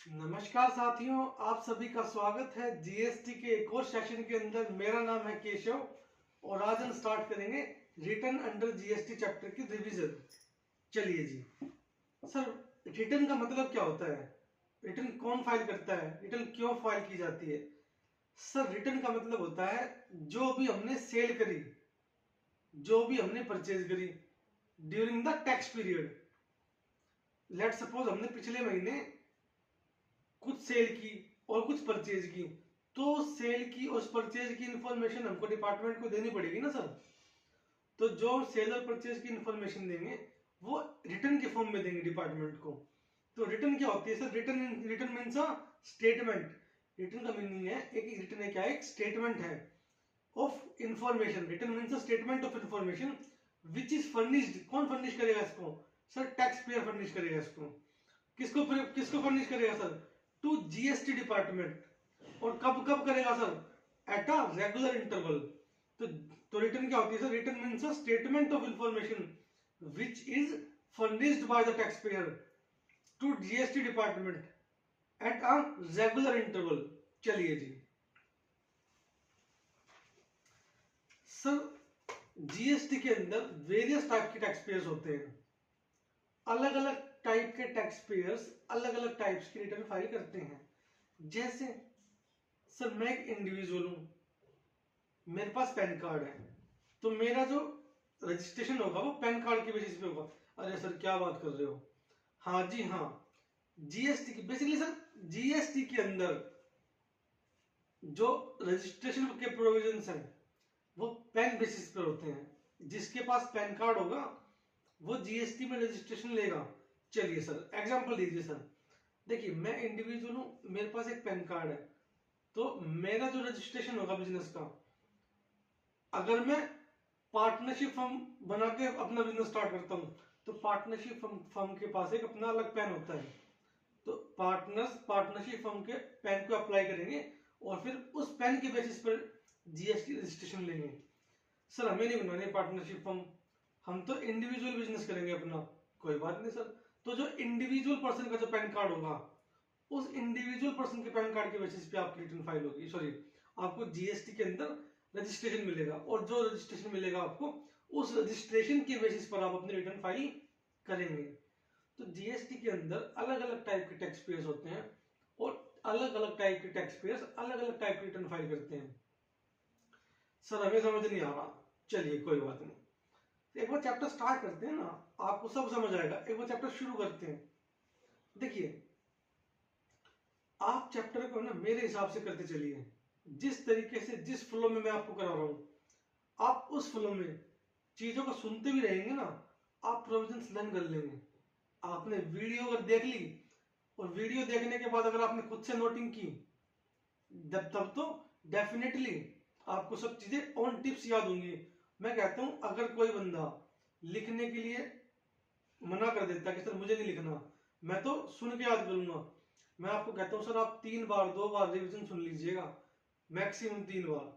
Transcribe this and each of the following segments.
नमस्कार साथियों, आप सभी का स्वागत है जीएसटी के एक और सेशन के अंदर। मेरा नाम है केशव और आज हम स्टार्ट करेंगे रिटर्न अंडर जीएसटी चैप्टर की रिवीजन। चलिए जी सर, रिटर्न का मतलब क्या होता है? रिटर्न कौन फाइल करता है? रिटर्न क्यों फाइल की जाती है? सर, रिटर्न का मतलब होता है जो भी हमने सेल करी, जो भी हमने परचेज करी during the tax period. Let suppose हमने पिछले महीने कुछ सेल की और कुछ परचेज की, तो सेल की और परचेज की इंफॉर्मेशन हमको डिपार्टमेंट को देनी पड़ेगी ना सर। तो जो सेल और परचेज की इंफॉर्मेशन देंगे वो रिटर्न के फॉर्म में देंगे डिपार्टमेंट को। तो रिटर्न क्या होती है sir? Return means a statement. Return का मीनिंग है, एक रिटर्न है क्या? एक स्टेटमेंट है of information. Return means a statement of information which is furnished. कौन फर्निश करेगा इसको? सर, टैक्स पेयर फर्निश करेगा इसको। किसको किसको फर्निश करेगा सर? To GST department. और कब कब करेगा sir? At a regular interval. तो रिटर्न क्या होती है sir? Return means a statement of information which is furnished by the tax payer to GST department at a regular interval. चलिए जी सर, जीएसटी के अंदर वेरियस टाइप के tax payers होते हैं। अलग अलग टाइप के टैक्स पेयर्स अलग अलग टाइप्स की रिटर्न फाइल करते हैं। जैसे सर, मैं एक इंडिविजुअल हूं, मेरे पास पैन कार्ड है, तो मेरा जो रजिस्ट्रेशन होगा वो पैन कार्ड के बेसिस पे होगा। अरे सर, क्या बात कर रहे हो? हाँ जी हाँ, जीएसटी की बेसिकली सर, जीएसटी के अंदर जो रजिस्ट्रेशन के प्रोविजंस हैं वो पैन बेसिस पर होते हैं। जिसके पास पैन कार्ड होगा वो जीएसटी में रजिस्ट्रेशन लेगा। चलिए सर, एग्जांपल दीजिए सर। देखिए, मैं इंडिविजुअल हूं, मेरे पास एक पैन कार्ड है, तो मेरा जो रजिस्ट्रेशन होगा बिजनेस का, अगर मैं पार्टनरशिप फर्म बना के अपना बिजनेस स्टार्ट करता हूं, तो पार्टनरशिप फर्म के पास एक अपना अलग पैन होता है। तो पार्टनरशिप फर्म के पैन को अप्लाई करेंगे और फिर उस पैन के बेसिस पर जीएसटी रजिस्ट्रेशन लेंगे। सर, हमें नहीं बनानी पार्टनरशिप फर्म, हम तो इंडिविजुअल बिजनेस करेंगे अपना। कोई बात नहीं सर। तो जो इंडिविजुअल पर्सन का जो पैन कार्ड होगा, उस इंडिविजुअल पर्सन के पैन कार्ड के बेसिस पे आपकी रिटर्न फाइल होगी। सॉरी, आपको जीएसटी के अंदर रजिस्ट्रेशन मिलेगा, और जो रजिस्ट्रेशन मिलेगा आपको, उस रजिस्ट्रेशन के बेसिस पर आप अपनी रिटर्न फाइल करेंगे। तो जीएसटी के अंदर अलग अलग टाइप के टैक्स पेयर्स होते हैं और अलग अलग टाइप के टैक्स पेयर्स अलग अलग टाइप की रिटर्न फाइल करते हैं। सर, हमें समझ नहीं आ रहा। चलिए, कोई बात नहीं, एक बार चैप्टर स्टार्ट करते हैं ना, आपको सब समझ आएगा। एक बार चैप्टर शुरू करते हैं। देखिए, आप चैप्टर को ना मेरे हिसाब से करते चलिए। जिस तरीके से, जिस फ्लो में मैं आपको करा रहा हूं, आप उस फ्लो में चीजों को सुनते भी रहेंगे ना, आप प्रोविजंस लर्न कर लेंगे। आपने वीडियो अगर देख ली, और वीडियो देखने के बाद अगर आपने खुद से नोटिंग की, तब तो डेफिनेटली आपको सब चीजें ऑन टिप्स याद होंगी। मैं कहता हूं, अगर कोई बंदा लिखने के लिए मना कर देता कि सर मुझे नहीं लिखना, मैं तो सुन के याद करूंगा, मैं आपको कहता हूं सर, आप 3 बार 2 बार रिवीजन सुन लीजिएगा, मैक्सिमम 3 बार,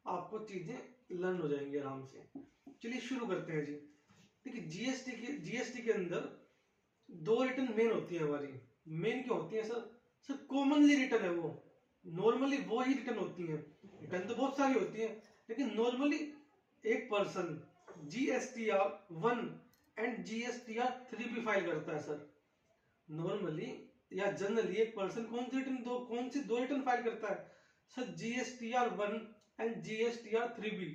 आपको चीजें लर्न हो जाएंगी आराम से। चलिए शुरू करते हैं जी। देखिए, जीएसटी के अंदर 2 रिटर्न मेन होती है हमारी। मेन क्या होती है सर? सर, कॉमनली रिटर्न है वो, नॉर्मली वो ही रिटर्न होती है। रिटर्न तो बहुत सारी होती है, लेकिन नॉर्मली एक पर्सन GSTR 1 एंड GSTR 3 भी फाइल करता है सर। नॉर्मली या जनरली एक पर्सन कौन सी दो रिटर्न फाइल करता है सर? GSTR 1 एंड GSTR 3 भी।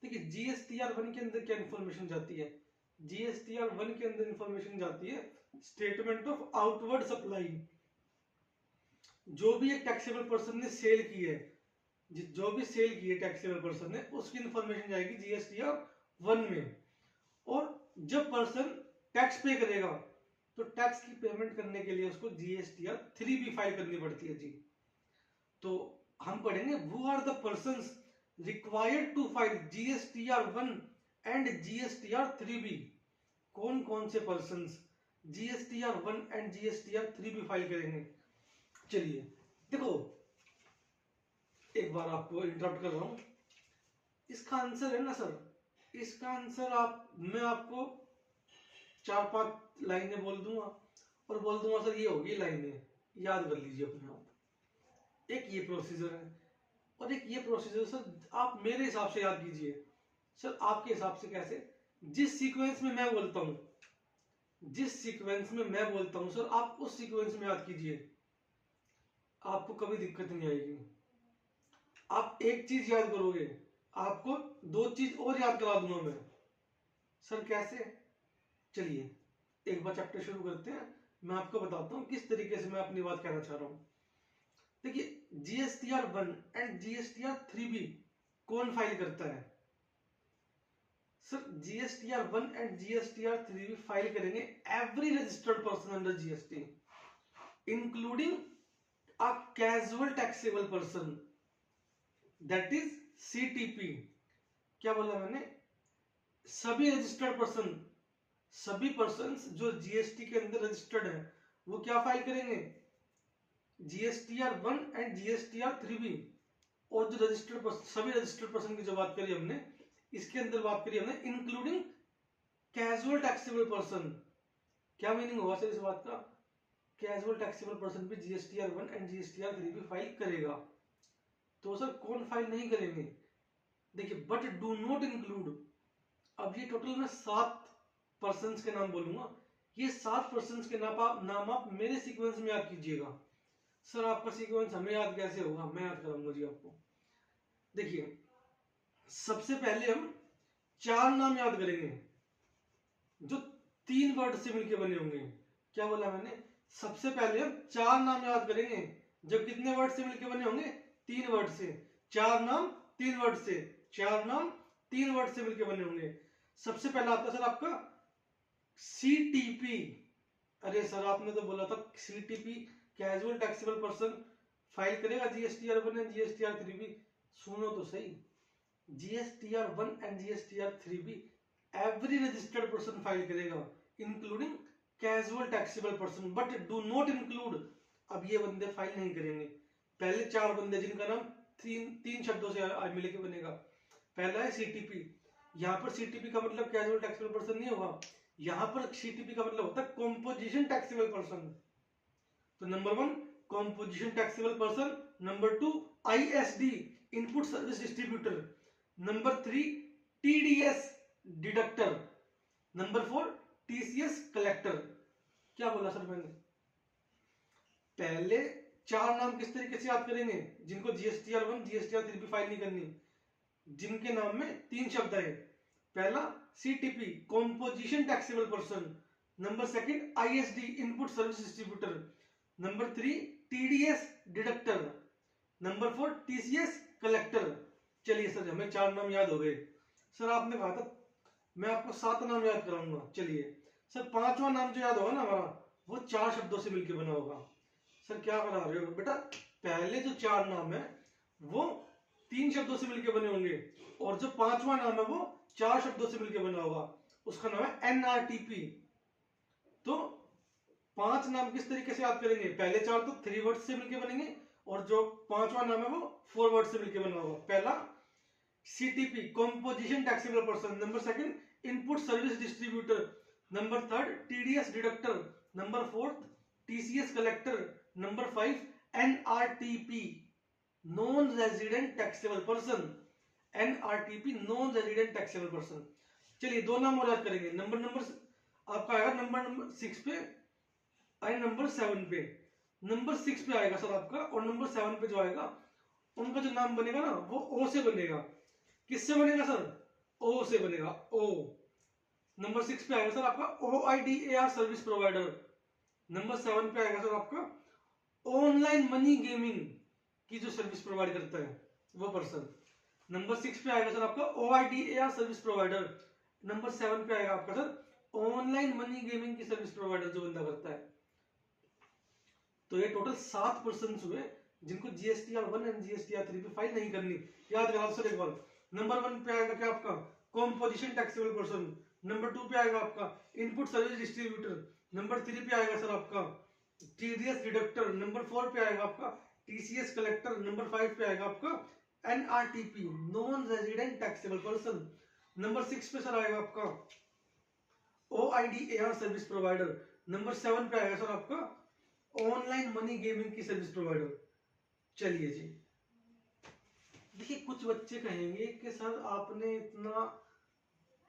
देखिए, GSTR 1 के अंदर क्या इंफॉर्मेशन जाती है? GSTR 1 के अंदर इंफॉर्मेशन जाती है स्टेटमेंट ऑफ आउटवर्ड सप्लाई। जो भी एक टैक्सेबल पर्सन ने सेल की है, जो भी सेल की है टैक्सेबल पर्सन ने, उसकी इंफॉर्मेशन जाएगी GSTR 1 में। और जब पर्सन टैक्स पे करेगा, तो टैक्स की पेमेंट करने के लिए उसको GSTR 3 भी फाइल करनी पड़ती है जी। तो हम पढ़ेंगे who are the persons required to file GSTR 1 and GSTR 3 भी। कौन कौन से पर्संस GSTR 1 एंड GSTR 3 भी फाइल करेंगे? चलिए देखो, एक बार आपको इंटरप्ट कर रहा हूं। इसका आंसर है ना सर, इसका आंसर मैं आपको 4-5 लाइनें बोल दूंगा और बोल दूंगा सर ये होगी लाइनें। याद कर लीजिए अपने आप। एक ये प्रोसीजर है और एक ये प्रोसीजर सर आप मेरे हिसाब से याद कीजिए। सर आपके हिसाब से कैसे? जिस सीक्वेंस में मैं बोलता हूं, जिस सीक्वेंस में मैं बोलता हूं सर आप उस सीक्वेंस में याद कीजिए, आपको कभी दिक्कत नहीं आएगी। आप एक चीज याद करोगे, आपको दो चीज और याद करा दूंगा मैं। सर कैसे? चलिए एक बार चैप्टर शुरू करते हैं, मैं आपको बताता हूं किस तरीके से मैं अपनी बात कहना चाह रहा हूं। देखिए जीएसटीआर 1 एंड जीएसटीआर 3 कौन फाइल करता है? Sir GSTR 1 and GSTR 3 file करेंगे every registered person under GST including a casual taxable person, that is CTP. क्या बोला मैंने? सभी रजिस्टर्ड पर्सन, सभी पर्सन्स जो जीएसटी के अंदर रजिस्टर्ड है वो क्या फाइल करेंगे? जीएसटीआर 1 एंड जीएसटीआर 3 और जो रजिस्टर्ड पर्सन, सभी रजिस्टर्ड पर्सन की जो बात करी हमने, इसके अंदर बात करी हमने इंक्लूडिंग कैजुअल टैक्सेबल पर्सन। क्या मीनिंग होगा सर इस बात का? कैजुअल टैक्सेबल पर्सन भी जीएसटीआर 1 एंड जीएसटीआर 3 फाइल करेगा। तो सर कौन फाइल नहीं करेंगे? देखिए बट डू नॉट इंक्लूड, अब ये टोटल मैं 7 पर्सन्स के नाम बोलूंगा, ये 7 पर्सन्स के नाम आप मेरे सीक्वेंस में याद कीजिएगा। सर आपका सीक्वेंस हमें याद कैसे होगा? मैं याद कराऊंगा जी आपको। देखिए सबसे पहले हम 4 नाम याद करेंगे जो 3 वर्ड से मिलकर बने होंगे। क्या बोला मैंने? सबसे पहले हम 4 नाम याद करेंगे जो कितने वर्ड से मिलकर बने होंगे? 3 वर्ड से। 4 नाम 3 वर्ड से, 4 नाम 3 वर्ड से मिलकर बने होंगे। सबसे पहला आता है सर आपका सीटीपी। अरे सर आपने तो बोला था CTP casual taxable person file करेगा जीएसटीआर 1 एंड जीएसटीआर 3। सुनो तो सही, GSTR 1 and GSTR 3 every registered person file करेगा including casual taxable person, but do not include, अब ये बंदे फाइल नहीं करेंगे। पहले 4 बंदे जिनका नाम तीन शब्दों से मिलकर बनेगा। पहला है सीटीपी। यहाँ पर सीटीपी का मतलब कैजुअल टैक्सेबल पर्सन नहीं होगा, यहाँ पर सीटीपी का मतलब होता है कॉम्पोजिशन टैक्सेबल पर्सन। तो number 1 composition taxable person, number 2 ISD input service distributor, number 3 TDS deductor, number 4 TCS collector. क्या बोला सर मैंने? पहले 4 नाम किस तरीके से याद करेंगे? जिनको जीएसटीआर 1 जीएसटीआर 3 फाइल नहीं करनी, जिनके नाम में 3 शब्द है। पहला CTP composition taxable person, number 2 ISD input service distributor, number 3 TDS deductor, number 4 TCS collector. चलिए सर हमें 4 नाम याद हो गए। सर आपने कहा था मैं आपको 7 नाम याद कराऊंगा। चलिए सर 5वां नाम जो याद होगा ना हमारा, वो 4 शब्दों से मिलकर बना होगा। सर क्या करा रहे हो बेटा? पहले जो 4 नाम है वो 3 शब्दों से मिलकर बने होंगे और जो 5वां नाम है वो 4 शब्दों से मिलकर बना होगा, उसका नाम है एनआरटीपी। तो 5 नाम किस तरीके से याद करेंगे? पहले 4 तो 3 वर्ड से मिलकर बनेंगे और जो 5वां नाम है वो 4 वर्ड से मिलकर बना होगा। पहला CTP composition taxable person, number 2 input service distributor, number 3 TDS deductor, number 4 TCS collector, number 5 NRTP non resident taxable person, NRTP non resident taxable person. चलिए 2 नाम और याद करेंगे। नंबर आपका आएगा नंबर 6 पे, आए नंबर 7 पे। नंबर 6 पे आएगा सर आपका, और नंबर 7 पे जो आएगा उनका जो नाम बनेगा ना वो ओ से बनेगा। किससे बनेगा सर? ओ से बनेगा, ओ। नंबर 6 पे आएगा सर आपका OIDAR सर्विस प्रोवाइडर। नंबर 7 पे आएगा सर आपका ऑनलाइन मनी गेमिंग की जो सर्विस प्रोवाइड करता है वो पर्सन। नंबर 6 पे आएगा सर आपका OIDAR सर्विस प्रोवाइडर। नंबर 7 पे आएगा आपका सर ऑनलाइन मनी गेमिंग की सर्विस प्रोवाइडर जो बंदा करता है। तो ये टोटल 7 पर्सन हुए जिनको जीएसटीआर 1 एंड जीएसटीआर 3 पे फाइल नहीं करनी। याद करा सर एक बार। नंबर 1 पे आएगा क्या आपका? Composition taxable person. नंबर 2 पे आएगा आपका इनपुट सर्विस डिस्ट्रीब्यूटर। नंबर 3 पे आएगा सर आपका टीडीएस डिडक्टर। नंबर 4 पे आएगा आपका टीसीएस कलेक्टर। नंबर 5 पे आएगा आपका NRTP non resident taxable person. Number 6 पे सर आएगा आपका OIDAR सर्विस प्रोवाइडर। नंबर 7 पे आएगा सर आपका ऑनलाइन मनी गेमिंग की सर्विस प्रोवाइडर। चलिए जी, देखिए कुछ बच्चे कहेंगे कि सर आपने इतना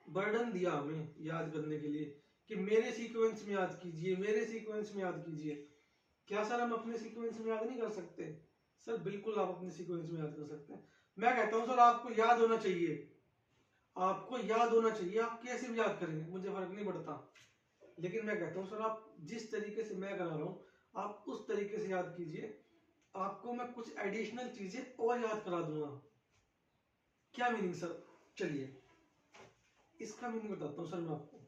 बर्डन दिया हमें याद करने के लिए कि मेरे सीक्वेंस में याद कीजिए, मेरे सीक्वेंस में याद कीजिए। क्या सर हम अपने सीक्वेंस में याद नहीं कर सकते? सर बिल्कुल आप अपने सीक्वेंस में याद कर सकते हैं। मैं कहता हूं सर आपको याद होना चाहिए, आपको याद होना चाहिए। आप कैसे भी याद करेंगे मुझे फर्क नहीं पड़ता, लेकिन मैं कहता हूं सर आप जिस तरीके से मैं करा रहा हूं आप उस तरीके से याद कीजिए। आपको मैं कुछ एडिशनल चीजें और याद करा दूंगा। क्या मीनिंग सर? चलिए इसका मीनिंग बताता हूं सर मैं आपको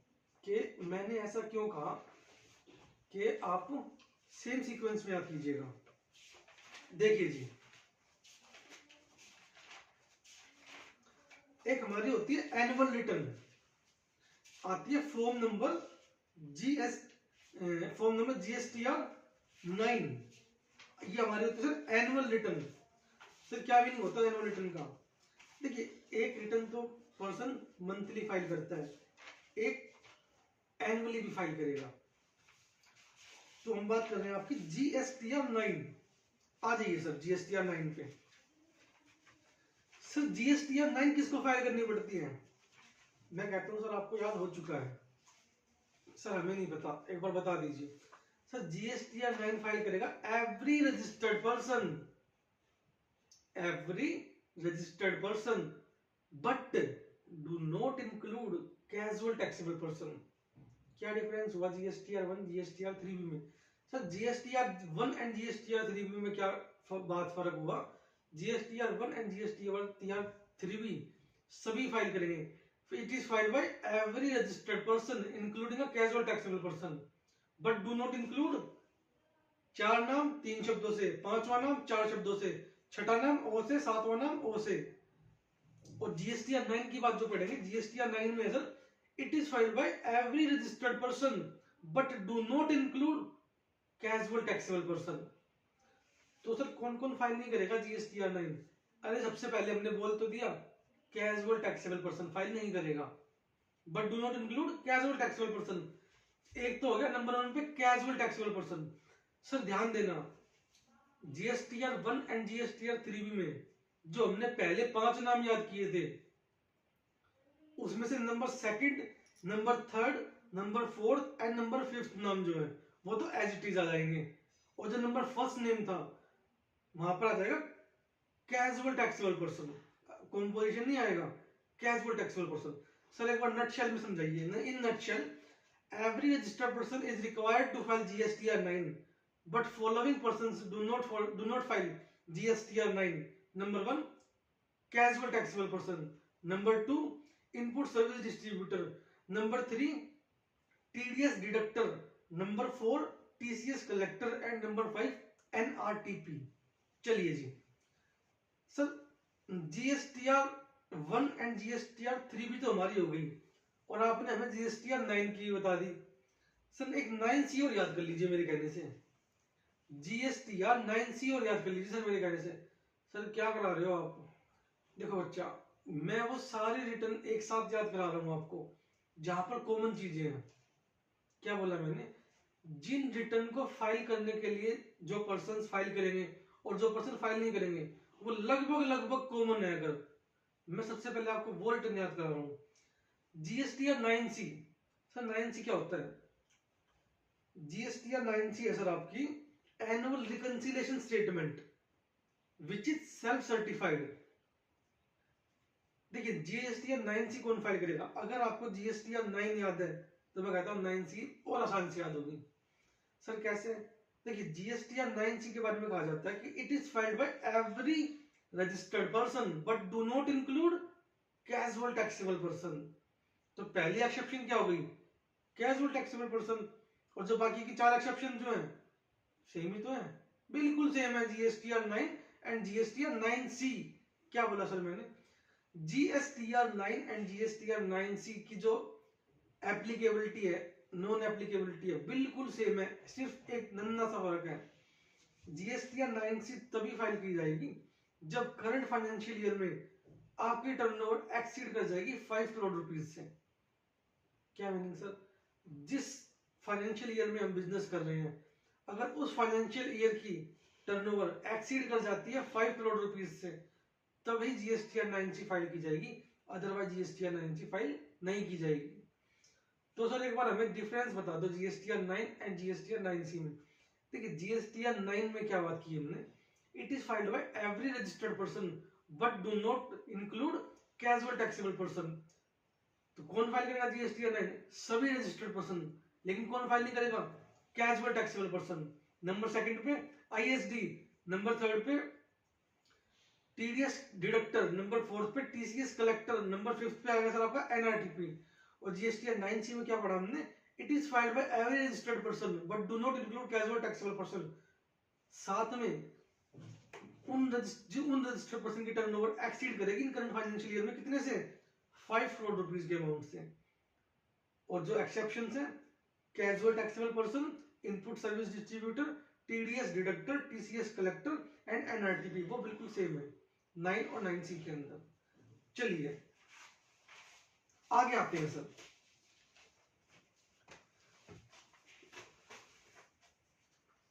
कि मैंने ऐसा क्यों कहा कि आप सेम सीक्वेंस में याद कीजिएगा। देखिए जी, एक हमारी होती है एनुअल रिटर्न, आती है फॉर्म नंबर GSTR 9। ये हमारी होती है सर एनुअल रिटर्न। सर क्या मीनिंग होता है एनुअल रिटर्न का? देखिए एक रिटर्न तो पर्सन मंथली फाइल करता है, एक एनुअली भी फाइल करेगा। तो हम बात कर रहे हैं आपकी GSTR 9। आ जाइए सर GSTR 9 पे। सर GSTR 9 किसको फाइल करनी पड़ती है? मैं कहता हूं सर आपको याद हो चुका है, सर हमें नहीं पता, एक बार बता दीजिए। सर GSTR 9 फाइल करेगा every registered person, every registered person, but do not include casual taxable person. क्या डिफरेंस हुआ GSTR 1 GSTR 3 में? सर GSTR 1 एंड GSTR 3 में क्या बात फर्क हुआ? GSTR 1 एंड GSTR 3 सभी फाइल करेंगे। It is filed by every registered person including a casual taxable person, but do not include चार नाम 3 शब्दों से, पांचवा नाम 4 शब्दों से, छठा नाम ओ से, सातवां नाम ओ से। और GSTR 9 की बात जो पढ़ेंगे GSTR 9 में sir it is filed by every registered person but do not include casual taxable person. तो सर कौन कौन फाइल नहीं करेगा GSTR 9? अरे सबसे पहले हमने बोल तो दिया कैजुअल टैक्सेबल पर्सन फाइल नहीं करेगा, but do not include casual taxable person. एक तो हो गया नंबर 1 पे कैजुअल टैक्सेबल पर्सन। सर ध्यान देना GSTR 1 एंड GSTR 3 में जो हमने पहले 5 नाम याद किए थे उसमें से number 2, number 3, number 4 and number 5 नाम जो है वो तो एज इट इज आ जाएंगे, और जो नंबर 1 नेम था वहां पर आ जाएगा कैजुअल टैक्सेबल पर्सन, कंपोजिशन नहीं आएगा, कैजुअल टैक्सेबल पर्सन। सर एक बार नटशेल में समझाइए। In nutshell every registered person is required to file GSTR 9, but following persons do not file GSTR 9. Number 1, casual taxable person. Number 2, input service distributor. Number 3, TDS deductor. Number 4, TCS collector. And number 5, NRTP. चलिए जी sir GSTR 1 and GSTR 3 भी तो हमारी हो गई और आपने हमें GSTR 9 की बता दी। सर एक 9C और याद कर लीजिए मेरे कहने से, GSTR 9C और याद कर लीजिए सर मेरे कहने से। सर क्या करा रहे हो आप? देखो बच्चा, मैं वो सारे रिटर्न एक साथ याद करा रहा हूं आपको जहां पर कॉमन चीजें हैं। क्या बोला मैंने? जिन रिटर्न को फाइल करने के लिए जो पर्सन फाइल करेंगे और जो पर्सन फाइल नहीं करेंगे वो लगभग कॉमन है। अगर मैं सबसे पहले आपको वो रिटर्न याद करा रहा हूं GSTR 9C। सर 9C क्या होता है? GSTR 9C है सर आपकी annual reconciliation statement which is self certified. देखिए GSTR 9C कौन फाइल करेगा? अगर आपको GSTR 9 याद है तो मैं कहता हूं 9C और आसान से याद होगी। सर कैसे? देखिए GSTR 9C के बारे में कहा जाता है कि it is filed by every registered person but do not include casual taxable person. तो पहली एक्सेप्शन क्या हो गई? Casual taxable person. और जो बाकी की 4 एक्सेप्शन जो है सेम ही तो है, बिल्कुल सेम है GSTR 9 एंड GSTR 9C। क्या बोला सर मैंने? GSTR 9 एंड GSTR 9C की जो एप्लीकेबिलिटी है, नॉन एप्लीकेबिलिटी है, बिल्कुल सेम है, सिर्फ एक नन्हा सा फर्क है। GSTR 9C तभी फाइल की जाएगी जब करंट फाइनेंशियल ईयर में आपकी टर्नओवर एक्सीड कर जाएगी 5 करोड़ रुपीज से। क्या मीनिंग सर? जिस फाइनेंशियल ईयर में हम बिजनेस कर रहे हैं अगर उस फाइनेंशियल ईयर की टर्नओवर एक्सीड कर जाती है 5 करोड़ रुपीज से, तभी जीएसटीआर 9C फाइल की जाएगी, अदरवाइज जीएसटीआर 9C फाइल नहीं की जाएगी। तो सर एक बार हमें डिफरेंस बता दो जीएसटीआर 9 एंड जीएसटीआर 9C में। देखिए जीएसटीआर 9 में क्या बात की हमने, it is filed by every registered person but do not include casual taxable person. तो कौन फाइल करेगा जीएसटीआर 9? सभी रजिस्टर्ड पर्सन। लेकिन कौन फाइल नहीं करेगा? Casual taxable person. Number second पे आईएसडी, नंबर थर्ड पे टीडीएस डिडक्टर, नंबर फोर्थ पे टीसीएस कलेक्टर, नंबर फिफ्थ पे आएगा सर आपका एनआरटीपी। और जीएसटीआर 9C में क्या पढ़ा हमने, it is filed by every registered person but do not include casual taxable person. साथ में उन रजिस्टर्ड पर्सन की टर्नओवर एक्सीड करेगी इन करंट फाइनेंशियल ईयर में कितने से, 5 करोड़ रुपीस के अमाउंट से। और जो एक्सेप्शन है, casual taxable person, input service distributor, TDS deductor, TCS collector and NRTP, वो बिल्कुल सेम है 9 और 9C के अंदर। चलिए आगे आते हैं सर।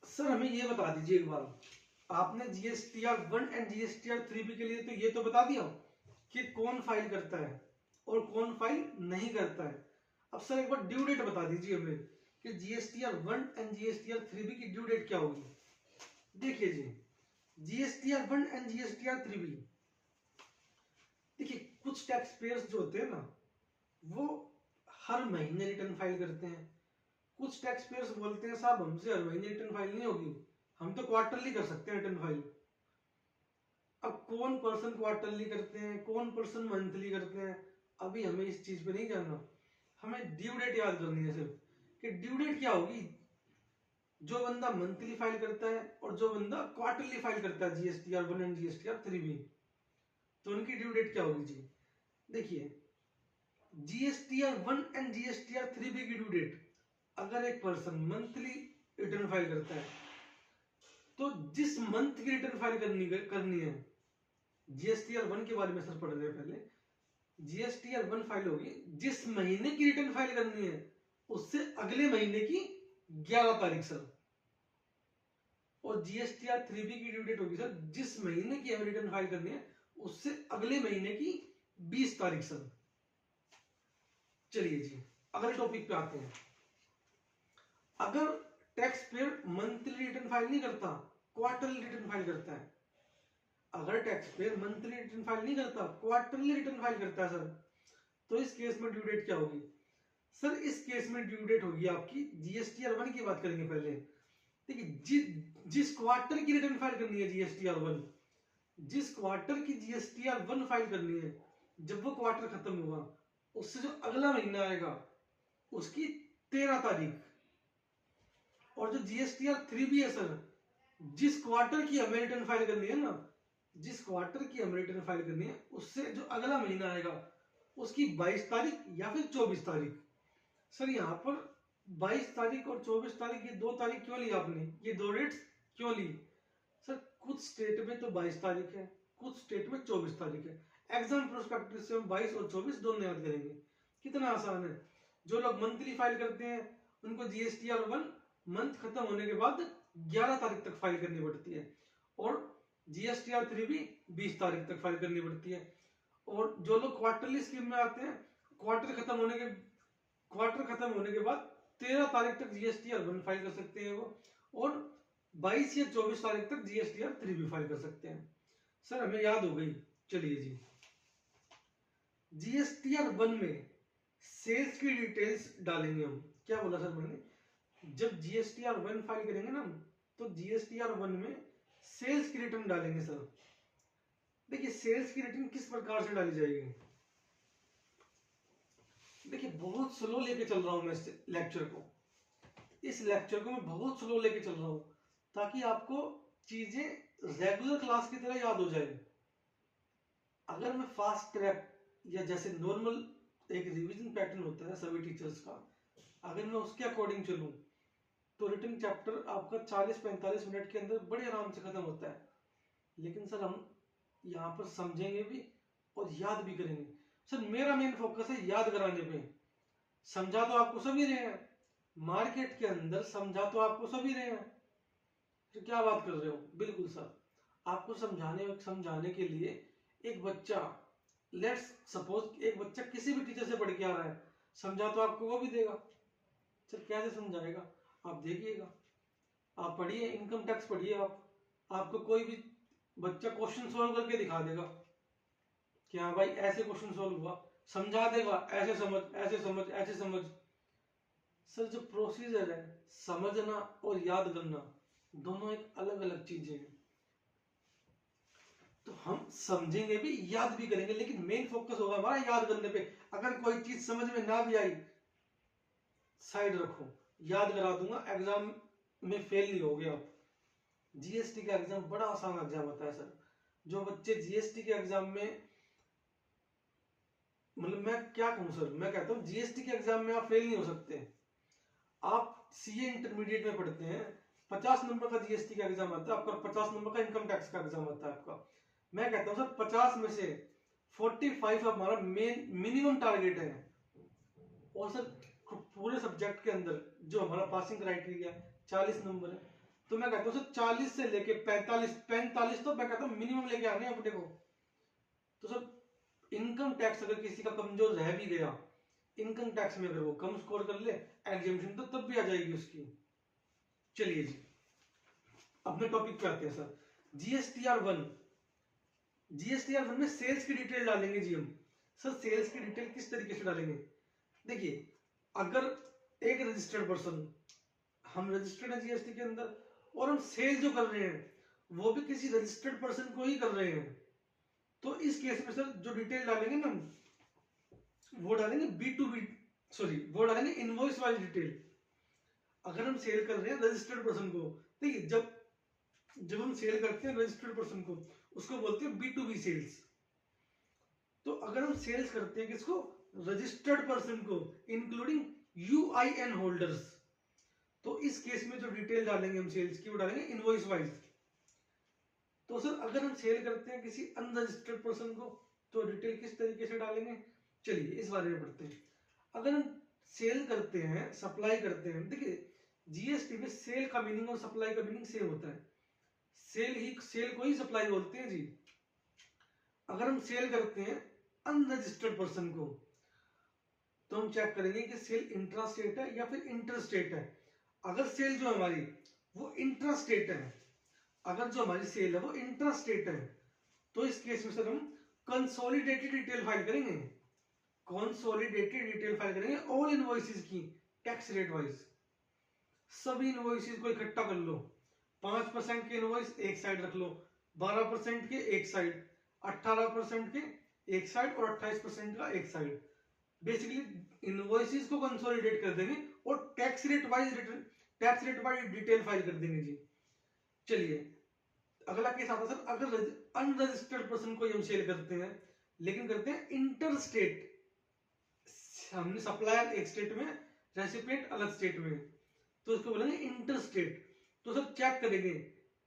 सर हमें ये बता दीजिए एक बार, आपने जीएसटीआर 1 एंड जीएसटीआर 3B के लिए तो ये तो बता दिया कि कौन फाइल करता है और कौन फाइल नहीं करता है। अब सर एक बार ड्यू डेट बता दीजिए हमें कि जीएसटीआर 1 एंड जीएसटीआर 3B की ड्यू डेट क्या होगी। देखिए जी, जीएसटीआर 1 एंड जीएसटीआर 3B, देखिए कुछ टैक्स पेयर्स जो होते हैं ना, वो हर महीने रिटर्न फाइल करते हैं। कुछ टैक्स पेयर्स बोलते हैं साहब हमसे हर महीने रिटर्न फाइल नहीं होगी, हम तो क्वार्टरली कर सकते हैं रिटर्न फाइल। अब कौन पर्सन क्वार्टरली करते हैं, कौन पर्सन मंथली करते हैं, अभी हमें इस चीज पे नहीं जानना। हमें ड्यू डेट याद करनी है सिर्फ, कि ड्यू डेट क्या होगी। जो बंदा मंथली फाइल करता है और जो बंदा क्वार्टरली फाइल करता है जीएसटीआर 1 एंड जीएसटीआर 3B, तो उनकी ड्यू डेट क्या होगी जी। देखिए जीएसटीआर 1 एंड जीएसटीआर 3B की ड्यू डेट, अगर एक पर्सन मंथली रिटर्न फाइल करता है तो जिस मंथ की रिटर्न फाइल करनी है, जीएसटीआर 1 के बारे में सर पढ़ रहे हैं पहले, जीएसटीआर 1 फाइल होगी जिस महीने की रिटर्न फाइल करनी है उससे अगले महीने की 11 तारीख सर। और जीएसटीआर 3B की ड्यू डेट होगी सर जिस महीने की हमें रिटर्न फाइल करनी है उससे अगले महीने की 20 तारीख सर। चलिए जी अगले टॉपिक पे आते हैं। अगर tax payer monthly return file नहीं करता, क्वार्टरली रिटर्न फाइल करता है, अगर tax payer monthly return file नहीं करता, क्वार्टरली रिटर्न फाइल करता है सर, तो इस केस में ड्यू डेट क्या होगी सर। इस केस में ड्यू डेट होगी आपकी, जीएसटीआर 1 की बात करेंगे पहले। देखिए जिस क्वार्टर की रिटर्न फाइल करनी है जीएसटीआर 1, जिस क्वार्टर की जीएसटीआर 1 फाइल करनी है, जब वो क्वार्टर खत्म होगा उससे जो अगला महीना आएगा उसकी 13 तारीख। और जो जीएसटीआर 3B है सर, जिस क्वार्टर की हमें रिटर्न फाइल करनी है ना, जिस क्वार्टर की हमें रिटर्न फाइल करनी है उससे जो अगला महीना आएगा उसकी 22 तारीख या फिर 24 तारीख। सर यहाँ पर 22 तारीख और 24 तारीख, ये 2 तारीख क्यों ली आपने, ये 2 डेट्स क्यों ली सर? कुछ स्टेट में तो 22 तारीख है, कुछ स्टेट में 24 तारीख है। एग्जाम प्रोस्पेक्टस से हम 22 और 24 दोनों याद करेंगे, कितना आसान है। जो लोग मंथली फाइल करते हैं उनको जीएसटीआर 1 मंथ खत्म होने के बाद 11 तारीख तक फाइल करनी पड़ती है, और जीएसटीआर 3B 20 तारीख तक फाइल करनी पड़ती है। और जो लोग क्वार्टरली स्कीम में आते हैं, क्वार्टर खत्म होने के बाद 13 तारीख तक जीएसटीआर 1 फाइल कर सकते हैं वो, और 22 या 24 तारीख तक जीएसटीआर 3B फाइल कर सकते हैं। सर हमें याद हो गई। चलिए जी, जीएसटीआर 1 में सेल्स की डिटेल्स डालेंगे हम। क्या बोला सर मैंने, जब जीएसटीआर 1 फाइल करेंगे ना तो जीएसटीआर 1 में सेल्स की रिटर्न डालेंगे सर। देखिए सेल्स की रिटर्न किस प्रकार से डाली जाएगी। देखिए बहुत स्लो लेके चल रहा हूं मैं इस लेक्चर को, मैं बहुत स्लो लेके चल रहा हूं ताकि आपको चीजें रेगुलर क्लास की तरह याद हो जाए। अगर मैं फास्ट ट्रैक या जैसे नॉर्मल एक रिवीजन पैटर्न होता है सभी टीचर्स का, अगर मैं उसके अकॉर्डिंग चलूं तो रिटन चैप्टर आपका 40-45 मिनट के अंदर बड़े आराम से खत्म होता है। लेकिन सर हम यहाँ पर समझेंगे भी और याद भी करेंगे। सर मेरा मेन फोकस है याद कराने पे। समझा तो आपको सभी रहे हैं, मार्केट के अंदर समझा तो आपको सभी रहे हैं, तो क्या बात कर रहे हो, बिल्कुल सर। आपको समझाने के लिए एक बच्चा, लेट्स सपोज एक बच्चा किसी भी टीचर से पढ़ के आ रहा है, समझा तो आपको वो भी देगा। सर कैसे समझाएगा, आप देखिएगा, आप पढ़िए, इनकम टैक्स पढ़िए आप, आपको कोई भी बच्चा क्वेश्चन सोल्व करके दिखा देगा कि हाँ भाई ऐसे क्वेश्चन सोल्व हुआ, समझा देगा, ऐसे समझ, ऐसे समझ, ऐसे समझ। सर जो प्रोसीजर है, समझना और याद करना दोनों एक अलग अलग चीजें हैं। तो हम समझेंगे भी, याद भी करेंगे, लेकिन मेन फोकस होगा हमारा याद करने पे। अगर कोई चीज समझ में ना भी आई, साइड रखो, याद करा दूंगा, एग्जाम में फेल नहीं होगे आप। जीएसटी का एग्जाम बड़ा आसान एग्जाम होता है सर। जो बच्चे जीएसटी के एग्जाम में, मतलब मैं क्या कहूं सर, मैं कहता हूं जीएसटी के एग्जाम में आप फेल नहीं हो सकते। आप सीए इंटरमीडिएट में पढ़ते हैं, 50 नंबर का जीएसटी का एग्जाम आता है आपका, 50 नंबर का इनकम टैक्स का एग्जाम आता है आपका। मैं कहता हूं सर 50 में से 45 हमारा मेन मिनिमम टारगेट है। और सर पूरे सब्जेक्ट के अंदर जो हमारा पासिंग क्राइटेरिया 40 नंबर है, तो मैं कहता हूँ सर 40 से लेके 45 तो मैं कहता हूँ मिनिमम लेके आने अपने को। तो सर इनकम टैक्स अगर किसी का कमजोर रह भी गया, इनकम टैक्स में अगर वो कम स्कोर कर ले, एग्जामिनेशन तो तब भी आ जाएगी उसकी। चलिए जी, अपने टॉपिक पे आते हैं सर। जीएसटीआर 1, जीएसटीआर 1 में सेल्स की डिटेल डालेंगे जी हम। सर सेल्स की डिटेल किस तरीके से डालेंगे, देखिए अगर एक रजिस्टर्ड पर्सन, हम रजिस्टर्ड है जीएसटी के अंदर, और हम सेल जो कर रहे हैं वो भी किसी रजिस्टर्ड पर्सन को ही कर रहे हैं, तो इस केस में सर जो डिटेल डालेंगे ना, वो डालेंगे B2B, सॉरी वो डालेंगे इनवॉइस वाली डिटेल। अगर हम सेल कर रहे हैं रजिस्टर्ड पर्सन को, देखिए जब हम सेल करते हैं रजिस्टर्ड पर्सन को, उसको बोलते हैं B2B सेल्स। तो अगर हम सेल्स करते हैं किसको, रजिस्टर्ड पर्सन को, इंक्लूडिंग यूआईएन होल्डर्स, तो इस केस में जो डिटेल डालेंगे हम सेल्स की, वो डालेंगे इनवॉइस वाइज। तो सर अगर हम सेल करते हैं किसी अनरजिस्टर्ड पर्सन को, तो डिटेल किस तरीके से डालेंगे, चलिए इस बारे में पढ़ते हैं। अगर हम सेल करते हैं, सप्लाई करते हैं, देखिए जीएसटी में सेल का मीनिंग और सप्लाई का मीनिंग सेम होता है। सेल को ही सप्लाई बोलते हैं जी। अगर हम सेल करते हैं अनरजिस्टर्ड पर्सन को, तो हम चेक करेंगे कि सेल इंट्रा स्टेट है या फिर इंटर स्टेट है। अगर सेल जो हमारी वो इंट्रा स्टेट है, अगर जो हमारी सेल है वो इंट्रा स्टेट है, तो इस केस में सर हम कंसोलिडेटेड डिटेल फाइल करेंगे। कंसोलिडेटेड डिटेल फाइल करेंगे ऑल इनवॉइसेस की, टैक्स रेट वाइज। सभी इनवॉइसेस को इकट्ठा कर लो, 5% के इनवॉइस एक साइड रख लो, 12% के एक साइड, 18% के एक साइड और 28% का एक साइड। बेसिकली इनवॉइसेस को कंसोलिडेट कर देंगे और tax rate wise detail file कर देंगे जी। चलिए अगला केस आता है सर, अगर अनरजिस्टर्ड पर्सन को हम सेल करते हैं, लेकिन करते हैं इंटर स्टेट, हमने सप्लायर एक स्टेट में, रेसिपिएंट अलग स्टेट में, तो इसको बोलेंगे इंटर स्टेट। तो सर चेक करेंगे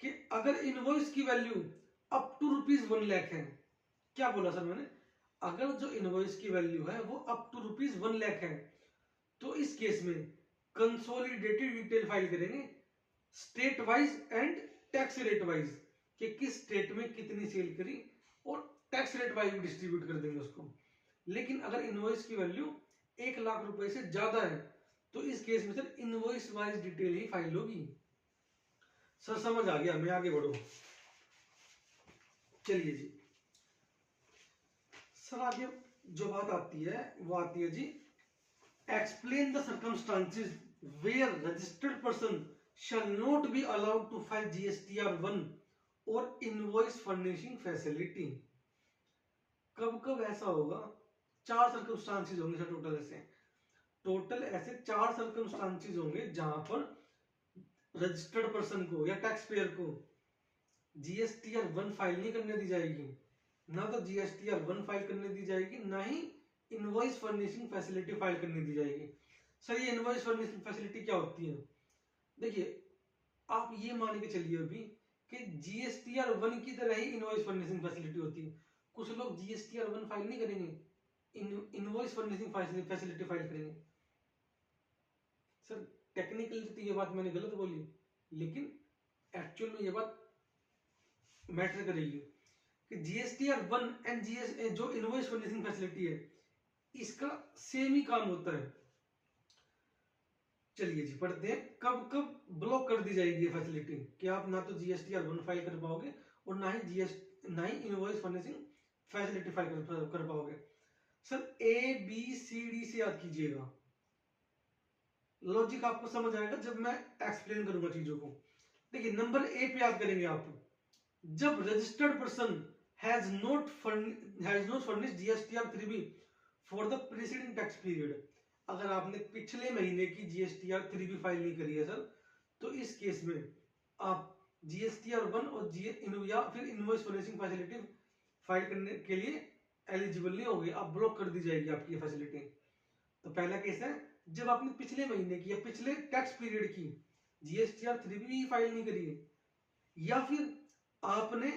कि अगर इनवॉइस की वैल्यू अप टू ₹1 लाख है, क्या बोला सर मैंने, अगर जो इनवॉइस की वैल्यू है वो अप टू ₹1 लाख है, तो इस केस में कंसोलिडेटेड डिटेल फाइल करेंगे state wise and tax rate wise, कि किस स्टेट में कितनी सेल करी, और टैक्स रेट वाइज डिस्ट्रीब्यूट कर देंगे उसको। लेकिन अगर इनवॉइस की वैल्यू 1 लाख रुपए से ज्यादा है, तो इस केस में सर इनवॉइस वाइज डिटेल ही फाइल होगी। सर समझ आ गया, मैं आगे बढ़ू। चलिए जी, सर आगे जो बात आती है वो आती है जी, explain the circumstances where registered person shall not be allowed to file GSTR1 और इनवॉइस फर्निशिंग फैसिलिटी। कब कब ऐसा होगा, 4 सर्कमस्टांसेस होंगे सर, टोटल ऐसे 4 सर्कमस्टांसेस होंगे जहां पर रजिस्टर्ड पर्सन को या टैक्स पेयर को GSTR1 फाइल नहीं करने दी जाएगी, ना तो GSTR1 फाइल करने दी जाएगी, ना ही इनवॉइस फर्निशिंग फैसिलिटी फाइल करने दी जाएगी। सर ये इनवॉइस फर्निशिंग फैसिलिटी क्या होती है, देखिए आप ये मान के चलिए अभी कि GSTR1 की तरह ही इनवॉइस फर्निशिंग फैसिलिटी होती है। कुछ लोग GSTR1 फाइल नहीं करेंगे, इनवॉइस फर्निशिंग फैसिलिटी फाइल करेंगे। सर टेक्निकली तो ये बात मैंने गलत बोली, लेकिन एक्चुअल में ये बात मैटर करेगी कि जीएसटीआर 1 एंड जीएस जो इनवॉइस फर्निशिंग फैसिलिटी है इसका सेम ही काम होता है। चलिए जी पढ़ते हैं, कब कब ब्लॉक कर दी जाएगी ये फैसिलिटी कि आप ना तो जीएसटीआर 1 फाइल कर पाओगे और ना ही इनवॉइस फर्निशिंग फैसिलिटी फाइल कर पाओगे। Sir A B C D से याद कीजिएगा, लॉजिक आपको समझ आएगा जब मैं एक्सप्लेन करूंगा चीजों को। देखिए नंबर ए पे याद करेंगे आप, जब registered person has not furnished GSTR 3B for the preceding tax period, अगर आपने पिछले महीने की जीएसटीआर 3B फाइल नहीं करी है सर, तो इस केस में आप जीएसटीआर 1 और या फिर इनवॉइस फर्निशिंग फैसिलिटी फाइल करने के लिए एलिजिबल नहीं होगी, आप ब्लॉक कर दी जाएगी आपकी फैसिलिटी। तो पहला केस है जब आपने पिछले महीने की या पिछले टैक्स पीरियड की जीएसटीआर 3B फाइल नहीं करी है, या फिर आपने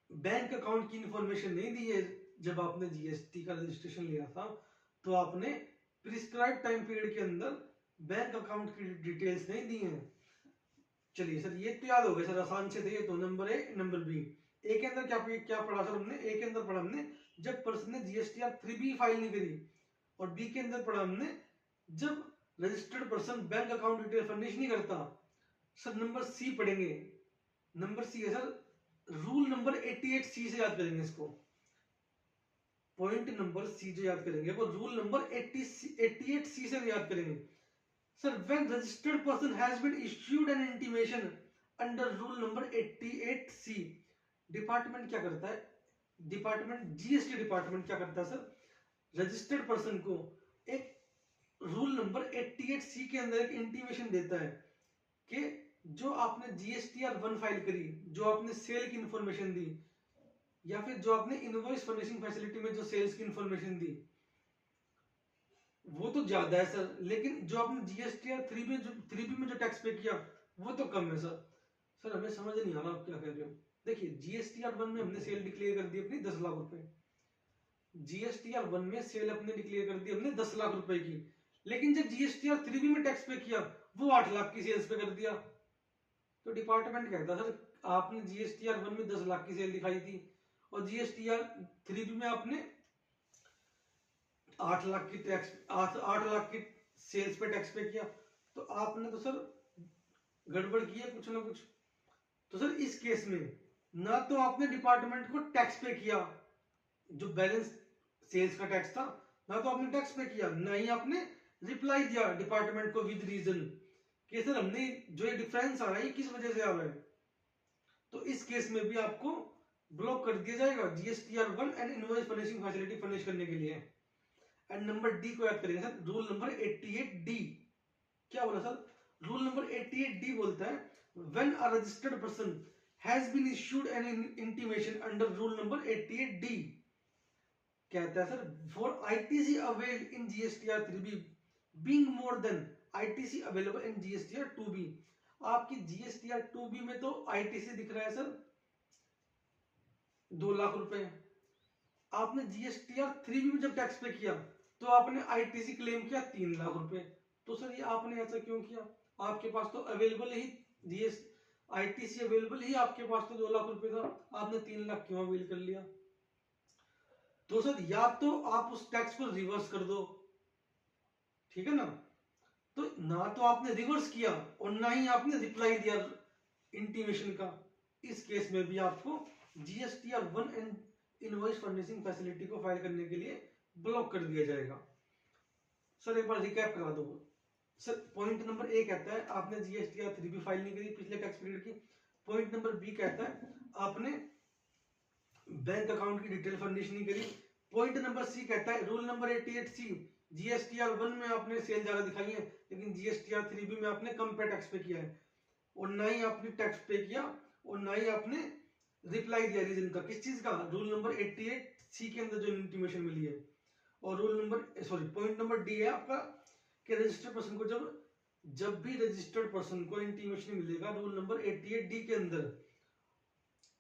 बैंक अकाउंट की इंफॉर्मेशन नहीं दी है जब आपने जीएसटी का रजिस्ट्रेशन लिया था, तो आपने प्रिस्क्राइब टाइम पीरियड के अंदर बैंक अकाउंट की डिटेल्स नहीं दी हैं। चलिए सर ये तो याद हो गया सर, आसान से थे तो। Number A, number B. A के अंदर क्या पढ़ा सर हमने? ए के अंदर पढ़ा हमने जब पर्सन ने जीएसटीआर 3B फाइल नहीं करी, और बी के अंदर पढ़ा हमने जब registered person bank account detail furnish नहीं करता। सर नंबर सी पढ़ेंगे, नंबर सी है सर रूल नंबर 88C से याद करेंगे इसको। पॉइंट नंबर सी जो याद करेंगे वो रूल नंबर 88C से याद करेंगे। Sir when registered person has been issued an intimation under rule number 88C, department क्या करता है? डिपार्टमेंट जीएसटी डिपार्टमेंट क्या करता है सर? रजिस्टर्ड पर्सन को एक रूल नंबर 88C के अंदर एक इंटीमेशन देता है कि जो आपने जीएसटीआर 1 फाइल करी, जो आपने सेल की इंफॉर्मेशन दी, या फिर जो आपने इनवॉइस फर्निशिंग फैसिलिटी में जो सेल्स की इंफॉर्मेशन दी, वो तो ज्यादा है सर, लेकिन जो आपने जीएसटीआर 3B में जो टैक्स पे किया वो तो कम है सर। सर हमें समझ नहीं आ रहा आप क्या कह रहे हो। देखिए जीएसटीआर 1 में हमने सेल डिक्लेयर कर दी अपनी 10 लाख रुपए, जीएसटीआर 1 में सेल अपने डिक्लेयर कर दी हमने 10 लाख रुपए की, लेकिन जब जीएसटीआर 3B में टैक्स पे किया वो 8 लाख की सेल्स पे कर दिया। तो डिपार्टमेंट कहता सर आपने जीएसटीआर 1 में 10 लाख की सेल दिखाई थी और जीएसटीआर 3B में आपने 8 लाख की टैक्स 8 लाख की सेल्स पे टैक्स पे किया, तो आपने तो सर गड़बड़ की है कुछ ना कुछ। तो सर इस केस में ना तो आपने डिपार्टमेंट को टैक्स पे किया, जो बैलेंस सेल्स का टैक्स था, ना तो आपने टैक्स पे किया, ना ही आपने रिप्लाई दिया डिपार्टमेंट को विद रीजन कि सर हमने जो ये डिफरेंस आ रहा है किस वजह से आ रहा है। तो इस केस में भी आपको ब्लॉक कर दिया जाएगा GSTR 1 and invoice furnishing facility furnish करने के लिए। एंड नंबर डी को याद करेंगे सर, रूल नंबर 88D। क्या बोला सर? रूल नंबर 88D बोलता है when a registered person has been issued an intimation under rule number 88D, कहता है sir for ITC avail in GSTR 3B being more than ITC available in GSTR 2B। आपकी GSTR 2B में तो ITC दिख रहा है sir 2 lakh रुपए, आपने जीएसटीआर 3B में जब टैक्स पे किया तो आपने आईटीसी क्लेम किया 3 लाख रुपए। तो सर ये आपने ऐसा क्यों किया? आपके पास तो अवेलेबल ही जीएस आईटीसी अवेलेबल ही आपके पास तो 2 लाख रुपए था, आपने 3 लाख क्यों अवेल कर लिया? तो सर या तो आप उस टैक्स को रिवर्स कर दो, ठीक है ना? तो ना तो आपने रिवर्स किया और ना ही आपने रिप्लाई दिया इंटीमेशन का। इस केस में भी आपको GSTR 1 and invoice furnishing facility को फाइल करने के लिए ब्लॉक कर दिया जाएगा। सर एक बार रिकैप करा दो सर। पॉइंट नंबर ए कहता है आपने जीएसटीआर 3B फाइल नहीं करी पिछले टैक्स पीरियड की। पॉइंट नंबर बी कहता है आपने बैंक अकाउंट की डिटेल फर्निश नहीं करी। पॉइंट नंबर सी कहता है रूल नंबर 88C जीएसटीआर 1 में आपने सेल ज्यादा दिखाई है, लेकिन जीएसटीआर 3B में आपने कम पे टैक्स पे किया है, और ना ही आपने टैक्स पे किया और ना ही आपने रिप्लाई दिया रीजन का। किस चीज का? रूल नंबर 88C के अंदर जो इंटीमेशन मिली है। और rule number point number D है आपका कि रजिस्टर्ड पर्सन को जब भी रजिस्टर्ड पर्सन को इंटीमेशन मिलेगा रूल नंबर 88D के अंदर,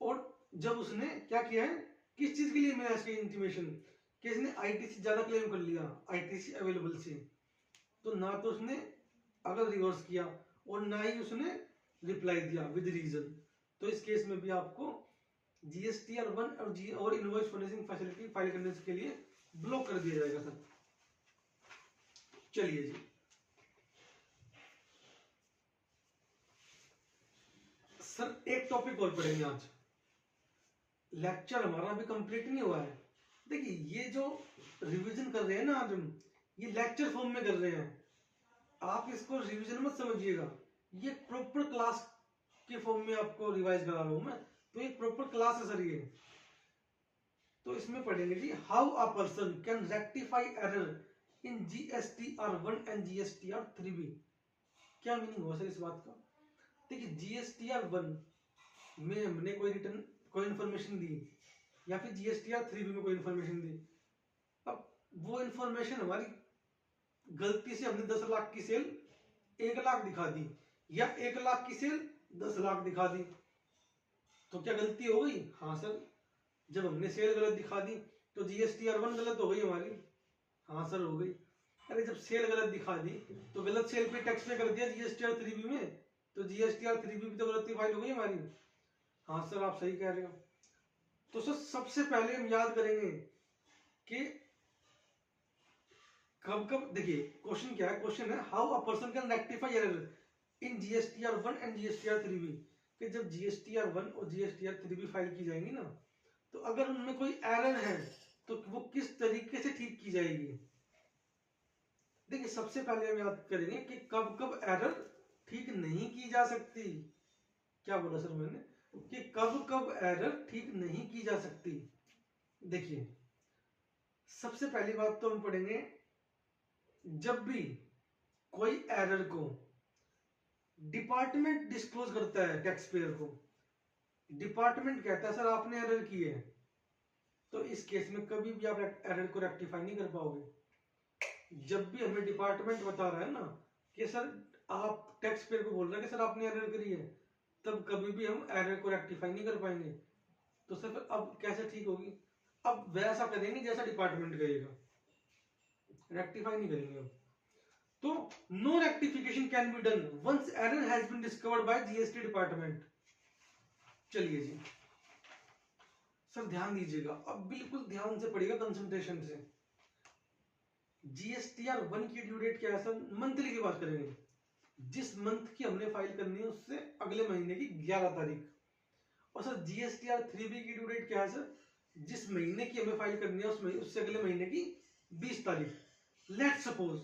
और जब उसने क्या किया है, किस चीज के लिए मिला इसकी इंटीमेशन कि इसने आईटीसी ज्यादा क्लेम कर लिया आईटीसी अवेलेबल से, तो ना तो उसने अगर रिवर्स किया और ना ही उसने रिप्लाई दिया विद रीजन, तो इस केस में भी आपको जीएसटीआर 1 और इनवॉइस फर्निशिंग फैसिलिटी फाइल करने के लिए ब्लॉक कर दिया जाएगा सर। चलिए जी, सर एक टॉपिक और पढ़ेंगे आज, लेक्चर हमारा अभी कंप्लीट नहीं हुआ है। देखिए ये जो रिवीजन कर रहे हैं ना आज हम, ये लेक्चर फॉर्म में कर रहे हैं, आप इसको रिवीजन मत समझिएगा, ये प्रॉपर क्लास के फॉर्म में आपको रिवाइज करा रहा हूं मैं, तो एक प्रॉपर क्लास है सर ये। तो इसमें पढ़ेंगे जी, how a person can rectify error in GSTR1 and GSTR3B। क्या मीनिंग हुआ सर इस बात का? देखिए GSTR1 में हमने कोई रिटर्न कोई इंफॉर्मेशन दी, या फिर GSTR3B में कोई इंफॉर्मेशन दी, अब वो इंफॉर्मेशन हमारी गलती से हमने 10 लाख की सेल 1 लाख दिखा दी, या 1 लाख की सेल 10 लाख दिखा दी, तो क्या गलती हो गई? हाँ सर, जब हमने सेल गलत दिखा दी तो GSTR1 गलत हो गई हमारी। हाँ सर हो गई। अरे जब सेल गलत दिखा दी तो गलत सेल पे टैक्स पे कर दिया GSTR3B में, तो GSTR3B भी तो गलती फाइल हो गई हमारी। हाँ सर आप सही कह रहे हो। तो सर सबसे पहले हम याद करेंगे कि कब कब, देखिए क्वेश्चन क्या है, क्वेश्चन है how a person can rectify error in GSTR1 and GSTR3B, कि जब GSTR1 और GSTR3B फाइल की जाएंगी ना, तो अगर उनमें कोई एरर है तो वो किस तरीके से ठीक की जाएगी। देखिए सबसे पहले हम याद करेंगे कि कब कब एरर ठीक नहीं की जा सकती। क्या बोला सर मैंने? कि कब कब एरर ठीक नहीं की जा सकती। देखिए सबसे पहली बात तो हम पढ़ेंगे, जब भी कोई एरर को डिपार्टमेंट डिस्क्लोज करता है टैक्स पेयर को, डिपार्टमेंट कहता है सर आपने एरर की है, तो इस केस में कभी भी आप एरर को रेक्टिफाई नहीं कर पाओगे। जब भी हमें डिपार्टमेंट बता रहा है ना कि सर आप टैक्स पेयर को बोल रहे हैं कि सर आपने एरर करी है, तब कभी भी हम एरर को रेक्टिफाई नहीं कर पाएंगे। तो सर फिर अब कैसे ठीक होगी? अब वैसा करेंगे जैसा डिपार्टमेंट करेगा, रेक्टिफाई नहीं करेंगे अब। तो no rectification can be done once error has been discovered by GST department. चलिए जी सर ध्यान दीजिएगा, अब बिल्कुल ध्यान से पढ़िएगा, कंसंट्रेशन से। GSTR1 की ड्यू डेट क्या है सर? मंथली की बात करेंगे, जिस मंथ की हमने फाइल करनी है उससे अगले महीने की 11 तारीख। और सर GSTR3B की ड्यू डेट क्या है सर? जिस महीने की हमें फाइल करनी है उससे अगले महीने की 20 तारीख। लेट्स सपोज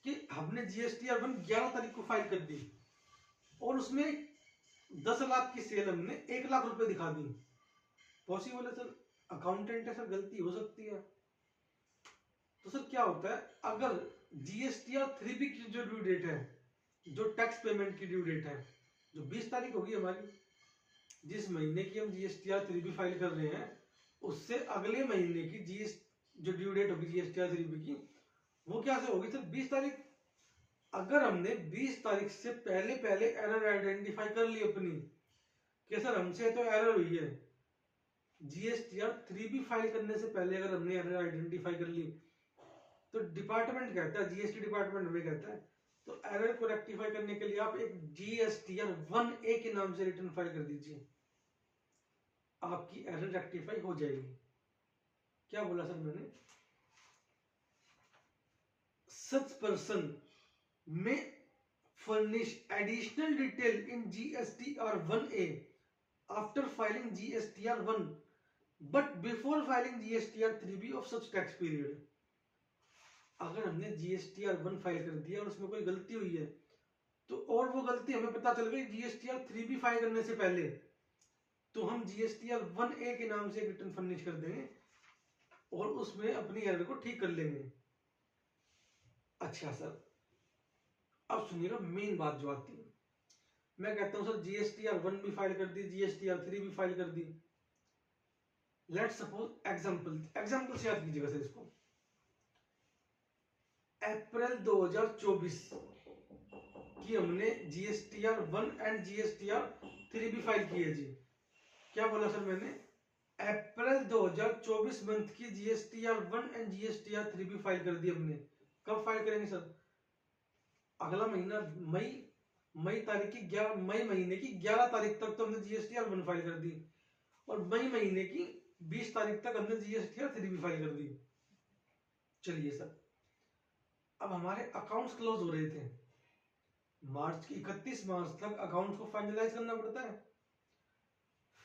कि हमने GSTR1 11 तारीख को फाइल कर दी और उसमें 10 लाख की सेल हमने 1 लाख रुपए दिखा दी। पॉसिबल है सर, अकाउंटेंट है सर, गलती हो सकती है। तो सर क्या होता है, अगर GSTR3B की जो ड्यू डेट है, जो टैक्स पेमेंट की ड्यू डेट है, जो 20 तारीख होगी हमारी, जिस महीने की हम GSTR3B फाइल कर रहे हैं उससे अगले महीने की जो ड्यू डेट होगी GSTR3B की, वो क्या से होगी सर? 20 तारीख। अगर हमने 20 तारीख से पहले पहले एरर आइडेंटिफाई कर ली अपनी कि सर हमसे तो एरर हुई है, GSTR3B फाइल करने से पहले अगर हमने एरर आइडेंटिफाई कर ली, तो डिपार्टमेंट कहता है, जीएसटी डिपार्टमेंट हमें कहता है, तो एरर को रेक्टिफाई करने के लिए आप एक GSTR1A के नाम से रिटर्न फाइल कर दीजिए, आपकी एरर रेक्टिफाई हो जाएगी। क्या बोला सर मैंने? Such person may furnish additional detail in GSTR1A after filing GSTR1 but before filing GSTR3B of such tax period। अगर हमने GSTR1 फाइल कर दिया और उसमें कोई गलती हुई है, तो और वो गलती हमें पता चल गई GSTR3B फाइल करने से पहले, तो हम GSTR1A के नाम से एक रिटर्न फर्निश कर देंगे और उसमें अपनी एरर को ठीक कर लेंगे। अच्छा सर अब सुनिएगा मेन बात जो आती है, मैं कहता हूं सर GSTR1 भी फाइल कर दी, GSTR3 भी फाइल कर दी। लेट्स सपोज एग्जांपल से याद कीजिएगा सर इसको। अप्रैल 2024 की हमने GSTR1 एंड GSTR3 भी फाइल की है जी। क्या बोला सर मैंने? अप्रैल 2024 मंथ की GSTR1 एंड GSTR3 भी फाइल कर दी हमने। कब फाइल करेंगे सर? अगला महीना मई महीने की 11 तारीख तक तो हमने GSTR 1 फाइल कर दी, और मई महीने की 20 तारीख तक हमने GSTR 3 भी फाइल कर दी। चलिए सर, अब हमारे अकाउंट्स क्लोज हो रहे थे, मार्च की 31 मार्च तक अकाउंट्स को फाइनलाइज करना पड़ता है।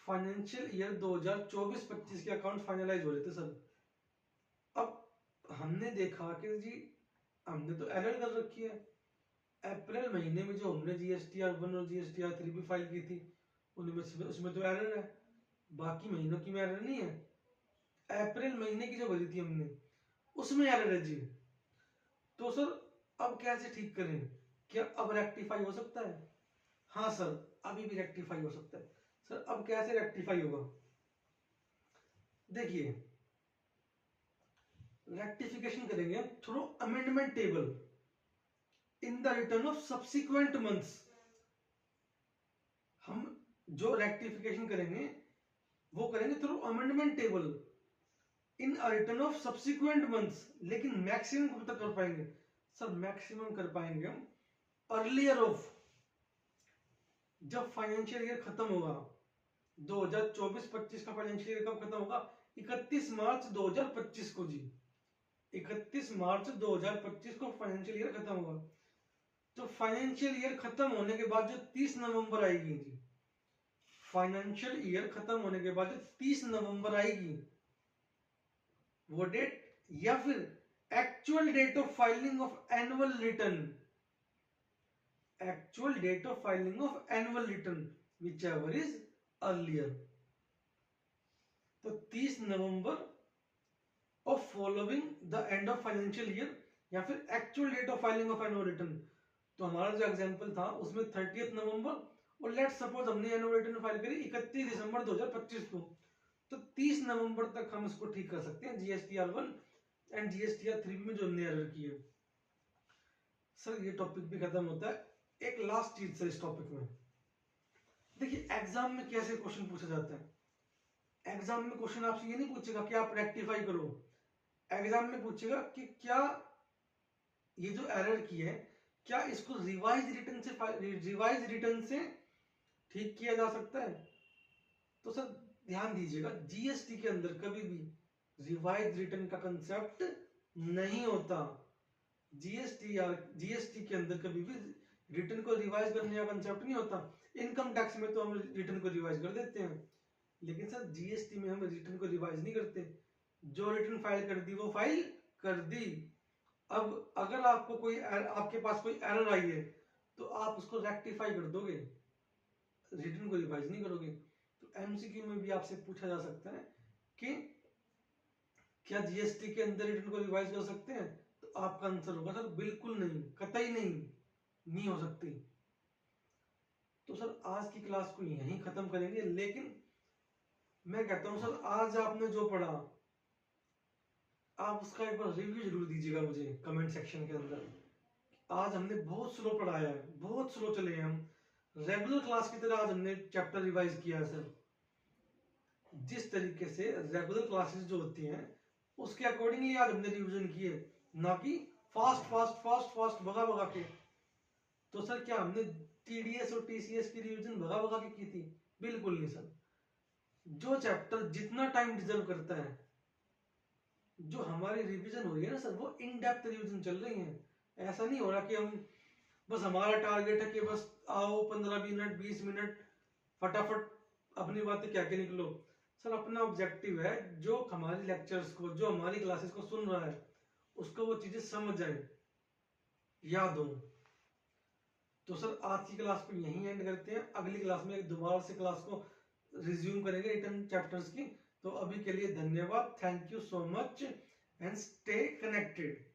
फाइनेंशियल ईयर 2024-25 के अकाउंट फाइनलाइज हो रहे थे सर। अब हमने देखा कि जी हमने तो एरर कर रखी है, अप्रैल महीने में जो हमने GSTR 1 और GSTR 3 भी फाइल की थी उनमें उसमें तो एरर है, बाकी महीनों की में एरर नहीं है। अप्रैल महीने की जो भरी थी हमने उसमें एरर है जी। तो सर अब कैसे ठीक करें, क्या अब रेक्टिफाई हो सकता है? हाँ सर, अभी भी रेक्टिफाई हो सकता है। सर अब कैसे रेक्टिफाई होगा? देखिए, रेक्टिफिकेशन करेंगे through amendment table in the return of subsequent months. हम जो रेक्टिफिकेशन करेंगे वो करेंगे through amendment table in return of subsequent months. लेकिन मैक्सिमम कब तक कर पाएंगे? सर मैक्सिमम कर पाएंगे हम अर्लियर ऑफ, जब फाइनेंशियल ईयर खत्म होगा 2024-25 का फाइनेंशियल ईयर कब खत्म होगा? 31 मार्च 2025 को जी, 31 मार्च 2025 को फाइनेंशियल ईयर खत्म होगा। तो फाइनेंशियल ईयर खत्म होने के बाद जो 30 नवंबर आएगी जी, फाइनेंशियल ईयर खत्म होने के बाद जो 30 नवंबर आएगी वो डेट, या फिर actual date of filing of annual return, actual date of filing of annual return whichever is earlier. तो 30 November of following the end of financial year, या फिर actual date of filing of annual return. तो हमारा जो example था उसमें 30 नवंबर, और लेट्स सपोज हमने एनुअल रिटर्न फाइल करी 31 दिसंबर 2025 को, तो 30 नवंबर तक हम इसको ठीक कर सकते हैं GSTR 1 एंड GSTR 3 में जो हमने एरर की है। सर ये टॉपिक भी खत्म होता है। एक लास्ट चीज सर इस टॉपिक में, देखिए एग्जाम में कैसे क्वेश्चन पूछा जाता है। एग्जाम में क्वेश्चन आपसे ये नहीं पूछेगा कि आप रेक्टिफाई करो, एग्जाम में पूछेगा कि क्या ये जो एरर की है क्या इसको रिवाइज रिटर्न से ठीक किया जा सकता है? तो सर ध्यान दीजिएगा, जीएसटी के अंदर कभी भी रिवाइज रिटर्न का कंसेप्ट नहीं होता। जीएसटी के अंदर कभी भी रिटर्न को रिवाइज करने का कंसेप्ट नहीं होता। इनकम टैक्स में तो हम रिटर्न को रिवाइज कर देते हैं, लेकिन सर जीएसटी में हम रिटर्न को रिवाइज नहीं करते। जो रिटर्न फाइल कर दी वो फाइल कर दी। अब अगर आपको आपके पास कोई एरर आई है तो आप उसको रेक्टिफाई कर दोगे, रिटर्न को रिवाइज नहीं करोगे। तो एमसीक्यू में भी आपसे पूछा जा सकता है कि क्या जीएसटी के अंदर रिटर्न को रिवाइज कर सकते हैं? तो आपका आंसर होगा सर बिल्कुल नहीं, कतई नहीं हो सकती। तो सर आज की क्लास को यहीं खत्म करेंगे, लेकिन मैं कहता हूं सर आज आपने जो पढ़ा आप उसका एक बार रिव्यू जरूर दीजिएगा मुझे कमेंट सेक्शन के अंदर। आज हमने बहुत स्लो पढ़ाया है, बहुत स्लो चले हैं हम, रेगुलर क्लास की तरह आज हमने चैप्टर रिवाइज किया है सर। जिस तरीके से रेगुलर क्लासेस जो होती हैं उसके अकॉर्डिंगली आज हमने रिवीजन किए, ना कि फास्ट भगा के। तो सर क्या हमने टीडीएस और टीसीएस की रिवीजन भगा के की थी? बिल्कुल नहीं सर। जो चैप्टर जितना टाइम डिजर्व करता है, जो हमारी रिवीजन हो रही है ना सर, वो इन डेप्थ रिवीजन चल रही है। ऐसा नहीं हो रहा कि हम बस हमारा टारगेट है कि बस आओ 15 मिनट 20 मिनट फटाफट अपनी बातें क्या के निकलो। सर अपना ऑब्जेक्टिव है जो हमारी लेक्चर्स को, जो हमारी क्लासेस को सुन रहा है उसको वो चीजें समझ जाए, याद हो। तो सर आज की क्लास को यहीं एंड करते हैं, अगली क्लास में दोबारा से क्लास को रिज्यूम करेंगे रिटर्न चैप्टर्स की। तो अभी के लिए धन्यवाद, thank you so much and stay connected.